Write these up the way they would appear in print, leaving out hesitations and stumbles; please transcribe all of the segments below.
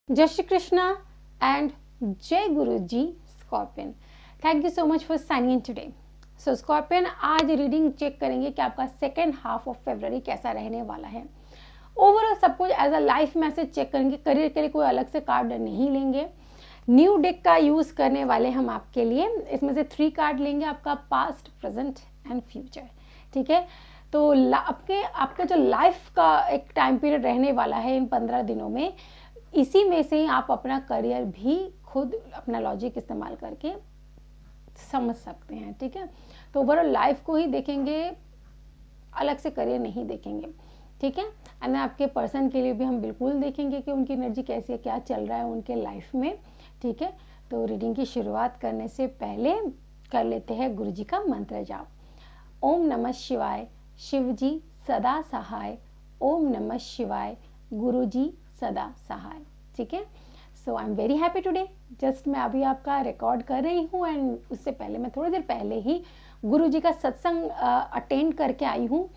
जय Shri Krishna and Jai Guru ji Scorpion. Thank you so much for signing in today. So Scorpion, आज reading check करेंगे कि आपका सेकेंड हाफ ऑफ फरवरी कैसा रहने वाला है। ओवरऑल सब कुछ as a life message check करेंगे। करियर के लिए कोई अलग से कार्ड नहीं लेंगे। न्यू डेक का यूज करने वाले हम आपके लिए। इसमें से 3 कार्ड लेंगे, आपका पास्ट, प्रेजेंट एंड फ्यूचर। ठीक है, तो आपका जो लाइफ का एक टाइम पीरियड रहने वाला है इन 15 दिनों में, इसी में से ही आप अपना करियर भी खुद अपना लॉजिक इस्तेमाल करके समझ सकते हैं। ठीक है, तो ओवरऑल लाइफ को ही देखेंगे, अलग से करियर नहीं देखेंगे। ठीक है, एंड आपके पर्सन के लिए भी हम बिल्कुल देखेंगे कि उनकी एनर्जी कैसी है, क्या चल रहा है उनके लाइफ में। ठीक है, तो रीडिंग की शुरुआत करने से पहले कर लेते हैं गुरु जी का मंत्र जाप। ओम नमः शिवाय, शिव जी सदा सहाय। ओम नमः शिवाय, गुरु जी सदा सहाय। ठीक है, so I am very happy today. Just मैं अभी आपका रिकॉर्ड कर रही हूँ एंड उससे पहले मैं थोड़ी देर पहले ही गुरु जी का सत्संग अटेंड करके आई हूँ।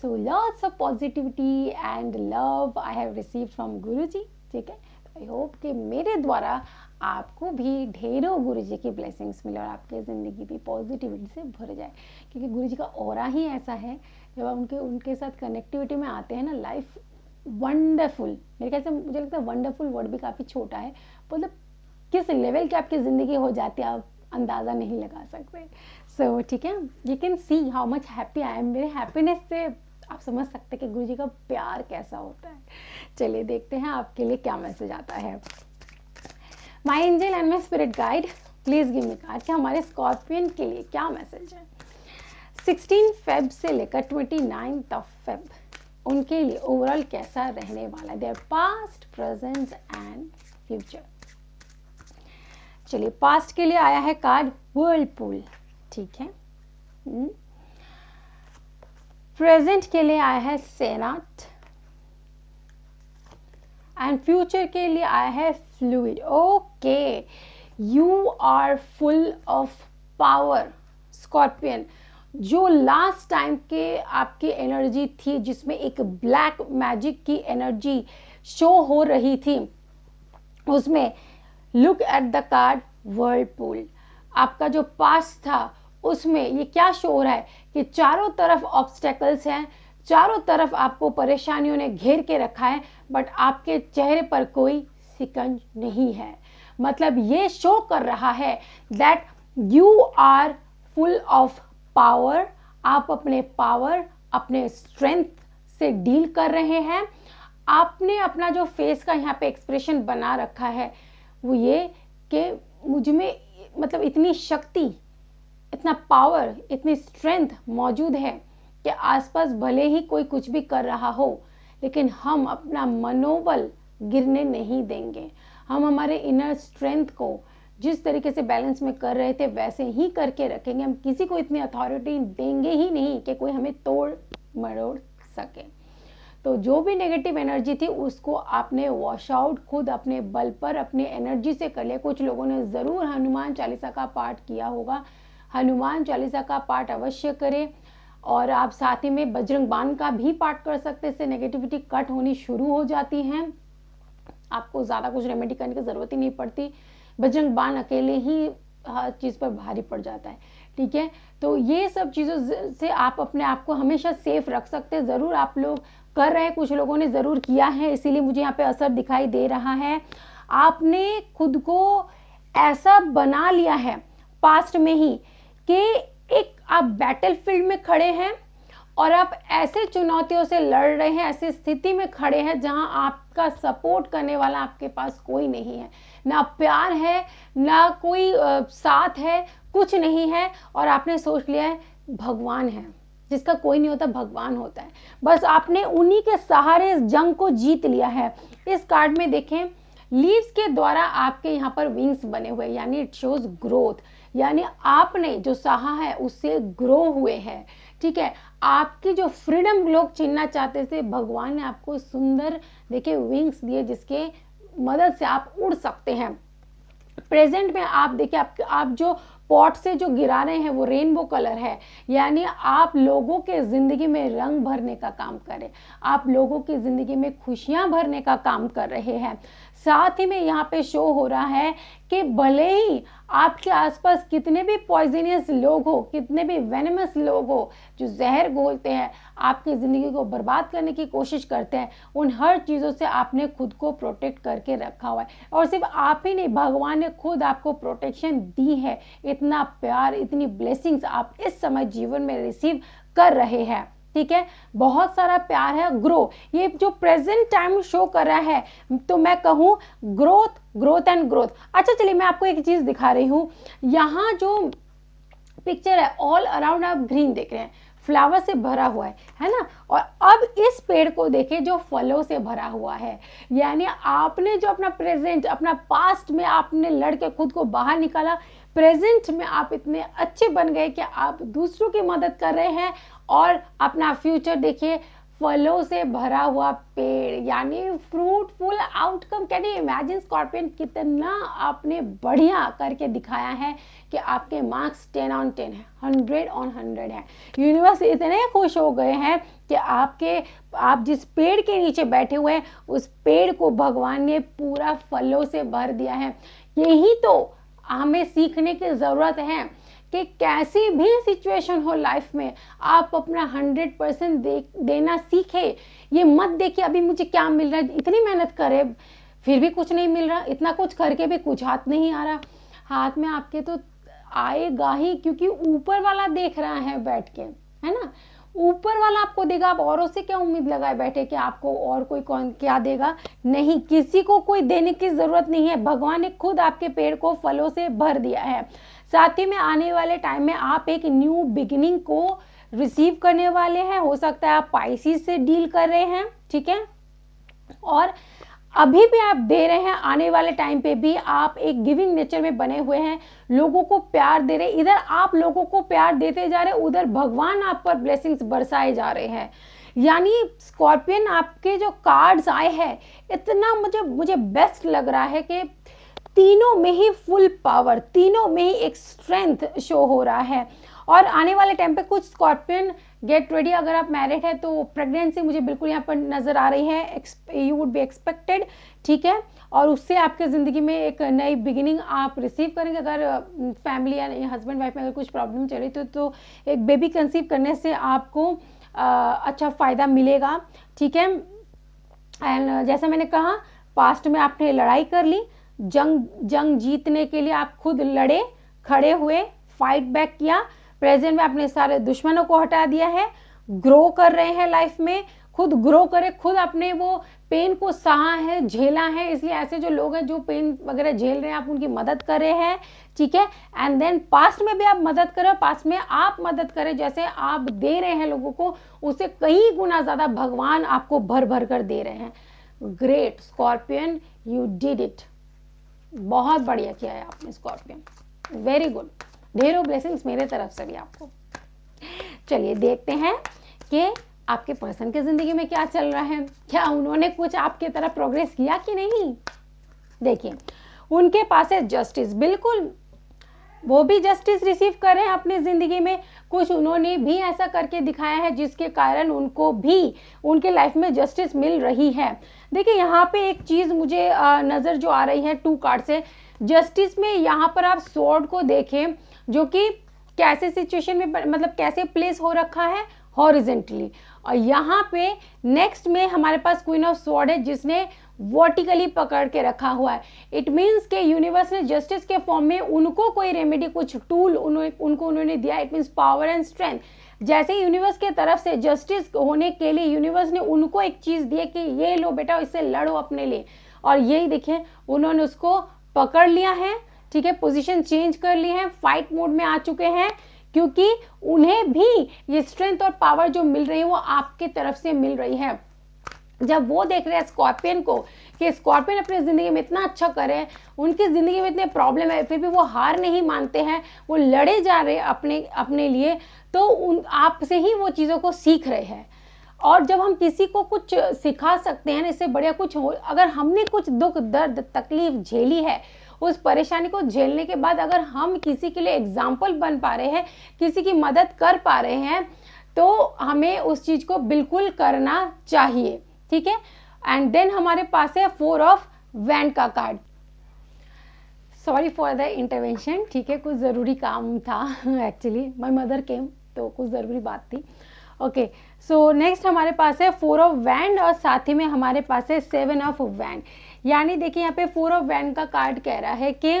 So lots of positivity and love I have received from गुरु जी। ठीक है, आई होप कि मेरे द्वारा आपको भी ढेरों गुरु जी की ब्लेसिंग्स मिले और आपकी ज़िंदगी भी पॉजिटिविटी से भर जाए, क्योंकि गुरु जी का ऑरा ही ऐसा है। जब आप उनके साथ कनेक्टिविटी में आते हैं ना, लाइफ वंडरफुल, मेरे ख्याल से मुझे लगता है वंडरफुल वर्ड भी काफ़ी छोटा है, मतलब किस लेवल की आपकी ज़िंदगी हो जाती है आप अंदाज़ा नहीं लगा सकते। सो ठीक है, you can see how much happy I am. मेरे हैप्पीनेस से आप समझ सकते हैं कि गुरु जी का प्यार कैसा होता है। चलिए देखते हैं आपके लिए क्या मैसेज आता है। माई angel and my spirit guide, please give me card कि हमारे स्कॉर्पियन के लिए क्या मैसेज है। 16 फेब से लेकर 29 फेब उनके लिए ओवरऑल कैसा रहने वाला है, there past, present and future. चलिए, पास्ट के लिए आया है कार्ड व्हर्लपूल। ठीक है, प्रेजेंट के लिए आया है सेनाट एंड फ्यूचर के लिए आया है fluid. Okay, you are full of power scorpion. जो लास्ट टाइम के आपकी एनर्जी थी जिसमें एक ब्लैक मैजिक की एनर्जी शो हो रही थी, उसमें look at the card whirlpool. आपका जो पास्ट था उसमें ये क्या शो हो रहा है कि चारों तरफ ऑब्स्टेकल्स हैं, चारों तरफ आपको परेशानियों ने घेर के रखा है, बट आपके चेहरे पर कोई सिकंज नहीं है। मतलब ये शो कर रहा है that you are full of power. आप अपने पावर, अपने स्ट्रेंथ से डील कर रहे हैं। आपने अपना जो फेस का यहाँ पे एक्सप्रेशन बना रखा है वो ये कि मुझ में मतलब इतनी शक्ति, इतना पावर, इतनी स्ट्रेंथ मौजूद है कि आसपास भले ही कोई कुछ भी कर रहा हो, लेकिन हम अपना मनोबल गिरने नहीं देंगे। हम हमारे इनर स्ट्रेंथ को जिस तरीके से बैलेंस में कर रहे थे वैसे ही करके रखेंगे। हम किसी को इतनी अथॉरिटी देंगे ही नहीं कि कोई हमें तोड़ मरोड़ सके। तो जो भी नेगेटिव एनर्जी थी उसको आपने वॉश आउट खुद अपने बल पर, अपनी एनर्जी से कर लिया। कुछ लोगों ने ज़रूर हनुमान चालीसा का पाठ किया होगा, हनुमान चालीसा का पाठ अवश्य करें। और आप साथ ही में बजरंग बाण का भी पाठ कर सकते हैं, इससे नेगेटिविटी कट होनी शुरू हो जाती है। आपको ज़्यादा कुछ रेमेडी करने की ज़रूरत ही नहीं पड़ती, बजरंग बाण अकेले ही हर चीज़ पर भारी पड़ जाता है। ठीक है, तो ये सब चीज़ों से आप अपने आप को हमेशा सेफ रख सकते हैं। ज़रूर आप लोग कर रहे हैं, कुछ लोगों ने ज़रूर किया है, इसीलिए मुझे यहाँ पे असर दिखाई दे रहा है। आपने खुद को ऐसा बना लिया है पास्ट में ही कि एक आप बैटल फील्ड में खड़े हैं और आप ऐसे चुनौतियों से लड़ रहे हैं, ऐसी स्थिति में खड़े हैं जहां आपका सपोर्ट करने वाला आपके पास कोई नहीं है, ना प्यार है, ना कोई साथ है, कुछ नहीं है। और आपने सोच लिया है भगवान है, जिसका कोई नहीं होता भगवान होता है। बस आपने उन्हीं के सहारे इस जंग को जीत लिया है। इस कार्ड में देखें, लीव्स के द्वारा आपके यहाँ पर विंग्स बने हुए, यानी इट शोज ग्रोथ, यानी आपने जो सहा है उससे ग्रो हुए हैं। ठीक है, आपकी जो फ्रीडम लोग छीनना चाहते थे, भगवान ने आपको सुंदर देखिए विंग्स दिए जिसके मदद से आप उड़ सकते हैं। प्रेजेंट में आप देखिए आप जो पॉट से जो गिरा रहे हैं वो रेनबो कलर है, यानी आप लोगों के ज़िंदगी में रंग भरने का काम करें, आप लोगों की ज़िंदगी में खुशियां भरने का काम कर रहे हैं। साथ ही में यहाँ पे शो हो रहा है कि भले ही आपके आसपास कितने भी पॉइजनियस लोग हो, कितने भी वेनमस लोग हो जो जहर घोलते हैं, आपकी ज़िंदगी को बर्बाद करने की कोशिश करते हैं, उन हर चीज़ों से आपने खुद को प्रोटेक्ट करके रखा हुआ है। और सिर्फ आप ही नहीं, भगवान ने खुद आपको प्रोटेक्शन दी है। इतना प्यार, इतनी ब्लेसिंग्स आप इस समय जीवन में रिसीव कर रहे हैं, ठीक है, बहुत सारा प्यार है। ग्रो, ये जो प्रेजेंट टाइम शो कर रहा है, तो मैं कहूँ ग्रोथ, ग्रोथ एंड ग्रोथ। अच्छा चलिए मैं आपको एक चीज दिखा रही हूँ। यहाँ जो पिक्चर है ऑल अराउंड आप ग्रीन देख रहे हैं, फ्लावर से भरा हुआ है ना। और अब इस पेड़ को देखें जो फलों से भरा हुआ है, यानी आपने जो अपना प्रेजेंट, अपना पास्ट में आपने लड़के खुद को बाहर निकाला, प्रेजेंट में आप इतने अच्छे बन गए कि आप दूसरों की मदद कर रहे हैं। और अपना फ्यूचर देखिए, फलों से भरा हुआ पेड़, यानी fruitful outcome. Can you imagine scorpion, कितना आपने बढ़िया करके दिखाया है कि आपके मार्क्स 10 on 10 है, 100 on 100 है। यूनिवर्स इतने खुश हो गए हैं कि आप जिस पेड़ के नीचे बैठे हुए हैं उस पेड़ को भगवान ने पूरा फलों से भर दिया है। यही तो हमें सीखने की ज़रूरत है कि कैसी भी सिचुएशन हो लाइफ में, आप अपना 100% देना सीखे। ये मत देखिए अभी मुझे क्या मिल रहा है, इतनी मेहनत करे फिर भी कुछ नहीं मिल रहा, इतना कुछ करके भी कुछ हाथ नहीं आ रहा। हाथ में आपके तो आएगा ही, क्योंकि ऊपर वाला देख रहा है बैठ के, है ना। ऊपर वाला आपको देगा, आप औरों से क्या उम्मीद लगाए बैठे कि आपको और कोई कौन क्या देगा। नहीं, किसी को कोई देने की जरूरत नहीं है, भगवान ने खुद आपके पेड़ को फलों से भर दिया है। साथ ही में आने वाले टाइम में आप एक न्यू बिगिनिंग को रिसीव करने वाले हैं। हो सकता है आप पाइसिस से डील कर रहे हैं, ठीक है, और अभी भी आप दे रहे हैं, आने वाले टाइम पे भी आप एक गिविंग नेचर में बने हुए हैं, लोगों को प्यार दे रहे। इधर आप लोगों को प्यार देते जा रहे, उधर भगवान आप पर ब्लेसिंग्स बरसाए जा रहे हैं। यानी स्कॉर्पियन, आपके जो कार्ड्स आए हैं, इतना मुझे बेस्ट लग रहा है कि तीनों में ही फुल पावर, तीनों में ही एक स्ट्रेंथ शो हो रहा है। और आने वाले टाइम पे कुछ स्कॉर्पियन गेट रेडी, अगर आप मैरिड है तो प्रेगनेंसी मुझे बिल्कुल यहाँ पर नज़र आ रही है, यू वुड बी एक्सपेक्टेड, ठीक है। और उससे आपके ज़िंदगी में एक नई बिगिनिंग आप रिसीव करेंगे। अगर फैमिली या हस्बैंड वाइफ में अगर कुछ प्रॉब्लम चल रही तो एक बेबी कंसीव करने से आपको अच्छा फ़ायदा मिलेगा, ठीक है। एंड जैसा मैंने कहा, पास्ट में आपने लड़ाई कर ली, जंग जीतने के लिए आप खुद लड़े, खड़े हुए, फाइट बैक किया। प्रेजेंट में आपने सारे दुश्मनों को हटा दिया है, ग्रो कर रहे हैं लाइफ में, खुद ग्रो करें, खुद अपने वो पेन को सहा है, झेला है। इसलिए ऐसे जो लोग हैं जो पेन वगैरह झेल रहे हैं, आप उनकी मदद कर रहे हैं, ठीक है। एंड देन पास्ट में भी आप मदद करें, पास्ट में आप मदद करें, जैसे आप दे रहे हैं लोगों को, उससे कई गुना ज़्यादा भगवान आपको भर भर कर दे रहे हैं। Great scorpion, you did it, बहुत बढ़िया किया है आपने स्कॉर्पियन, वेरी गुड। ढेरों ब्लेसिंग्स मेरे तरफ से भी आपको। चलिए देखते हैं कि आपके पर्सन की जिंदगी में क्या चल रहा है, क्या उन्होंने कुछ आपके तरफ प्रोग्रेस किया कि नहीं। देखिए, उनके पास है जस्टिस, बिल्कुल वो भी जस्टिस रिसीव कर रहे हैं अपनी ज़िंदगी में। कुछ उन्होंने भी ऐसा करके दिखाया है जिसके कारण उनको भी उनके लाइफ में जस्टिस मिल रही है। देखिए, यहाँ पे एक चीज़ मुझे नज़र जो आ रही है 2 कार्ड से, जस्टिस में यहाँ पर आप स्वॉर्ड को देखें, जो कि कैसे सिचुएशन में, मतलब कैसे प्लेस हो रखा है, हॉरिजेंटली। और यहाँ पे नेक्स्ट में हमारे पास क्वीन ऑफ स्वॉर्ड है, जिसने वर्टिकली पकड़ के रखा हुआ है। इट मीन्स के यूनिवर्स ने जस्टिस के फॉर्म में उनको कोई रेमेडी, कुछ टूल उनको उन्होंने दिया। It means power and strength. जैसे यूनिवर्स के तरफ से जस्टिस होने के लिए यूनिवर्स ने उनको एक चीज़ दी कि ये लो बेटा, इससे लड़ो अपने लिए। और यही देखिए, उन्होंने उसको पकड़ लिया है, ठीक है, पोजीशन चेंज कर ली है, फाइट मोड में आ चुके हैं, क्योंकि उन्हें भी ये स्ट्रेंथ और पावर जो मिल रही है वो आपकी तरफ से मिल रही है। जब वो देख रहे हैं स्कॉर्पियन को कि स्कॉर्पियन अपनी ज़िंदगी में इतना अच्छा करे, उनकी ज़िंदगी में इतने प्रॉब्लम है, फिर भी वो हार नहीं मानते हैं, वो लड़े जा रहे हैं अपने लिए, तो आपसे ही वो चीज़ों को सीख रहे हैं। और जब हम किसी को कुछ सिखा सकते हैं, इससे बढ़िया कुछ हो, अगर हमने कुछ दुख दर्द तकलीफ झेली है, उस परेशानी को झेलने के बाद अगर हम किसी के लिए एग्जाम्पल बन पा रहे हैं, किसी की मदद कर पा रहे हैं, तो हमें उस चीज को बिल्कुल करना चाहिए, ठीक है। एंड देन हमारे पास है 4 ऑफ वैंड का card. Sorry for the intervention, ठीक है, कुछ ज़रूरी काम था एक्चुअली माय मदर केम, तो कुछ ज़रूरी बात थी। ओके, सो नेक्स्ट हमारे पास है 4 ऑफ वैंड और साथ ही में हमारे पास है 7 ऑफ वैंड। यानी देखिए यहाँ पे 4 ऑफ वैंड का कार्ड कह रहा है कि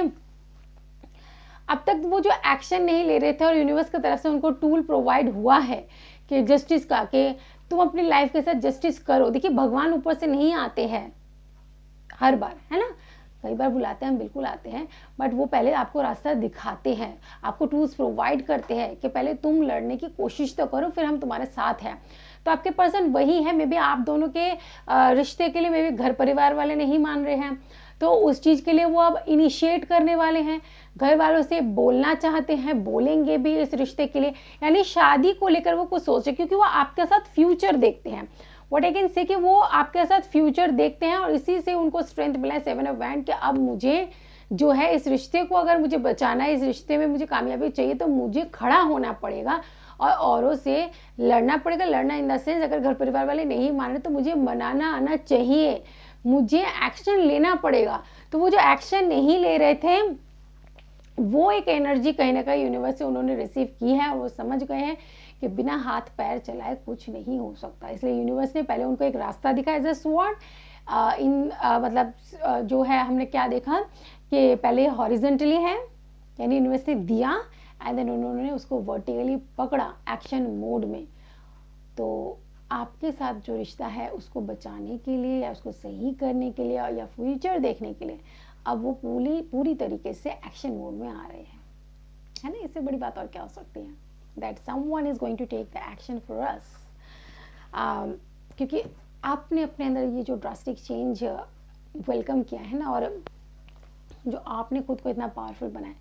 अब तक वो जो एक्शन नहीं ले रहे थे और यूनिवर्स की तरफ से उनको टूल प्रोवाइड हुआ है कि जस्टिस का, कि तुम अपनी लाइफ के साथ जस्टिस करो। देखिए भगवान ऊपर से नहीं आते हैं हर बार, है ना, कई बार बुलाते हैं, बिल्कुल आते हैं, बट वो पहले आपको रास्ता दिखाते हैं, आपको टूल्स प्रोवाइड करते हैं कि पहले तुम लड़ने की कोशिश तो करो, फिर हम तुम्हारे साथ हैं। तो आपके पर्सन वही है, मे बी आप दोनों के रिश्ते के लिए मे बी घर परिवार वाले नहीं मान रहे हैं, तो उस चीज़ के लिए वो अब इनिशिएट करने वाले हैं, घर वालों से बोलना चाहते हैं, बोलेंगे भी इस रिश्ते के लिए, यानी शादी को लेकर वो कुछ सोचे, क्योंकि वो आपके साथ फ्यूचर देखते हैं। व्हाट आई कैन से कि वो आपके साथ फ्यूचर देखते हैं और इसी से उनको स्ट्रेंथ मिला है 7 ऑफ वैंड कि अब मुझे जो है इस रिश्ते को अगर मुझे बचाना है, इस रिश्ते में मुझे कामयाबी चाहिए, तो मुझे खड़ा होना पड़ेगा और औरों से लड़ना पड़ेगा। लड़ना इन द सेंस अगर घर परिवार वाले नहीं मान रहे तो मुझे मनाना आना चाहिए, मुझे एक्शन लेना पड़ेगा। तो वो जो एक्शन नहीं ले रहे थे, वो एक एनर्जी कहीं ना कहीं यूनिवर्स से उन्होंने रिसीव की है और वो समझ गए हैं कि बिना हाथ पैर चलाए कुछ नहीं हो सकता। इसलिए यूनिवर्स ने पहले उनको एक रास्ता दिखाया एज अ स्वॉर्ड। मतलब जो है हमने क्या देखा कि पहले हॉरिजेंटली है, यानी यूनिवर्स ने दिया एंड देन उन्होंने उसको वर्टिकली पकड़ा एक्शन मोड में। तो आपके साथ जो रिश्ता है उसको बचाने के लिए या उसको सही करने के लिए या फ्यूचर देखने के लिए अब वो पूरी तरीके से एक्शन मोड में आ रहे हैं, है ना। इससे बड़ी बात और क्या हो सकती है, that someone is going to take the action for us. क्योंकि आपने अपने अंदर ये जो ड्रास्टिक चेंज वेलकम किया है ना, और जो आपने खुद को इतना पावरफुल बनाया,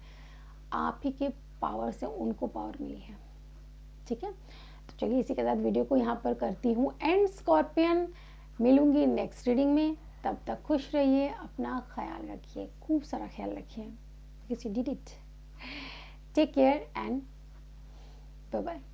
आप ही के पावर से उनको पावर मिली है, ठीक है। तो चलिए इसी के साथ वीडियो को यहाँ पर करती हूँ एंड। स्कॉर्पियन, मिलूंगी नेक्स्ट रीडिंग में, तब तक खुश रहिए, अपना ख्याल रखिए, खूब सारा ख्याल रखिए, because you did it. Take care and bye bye.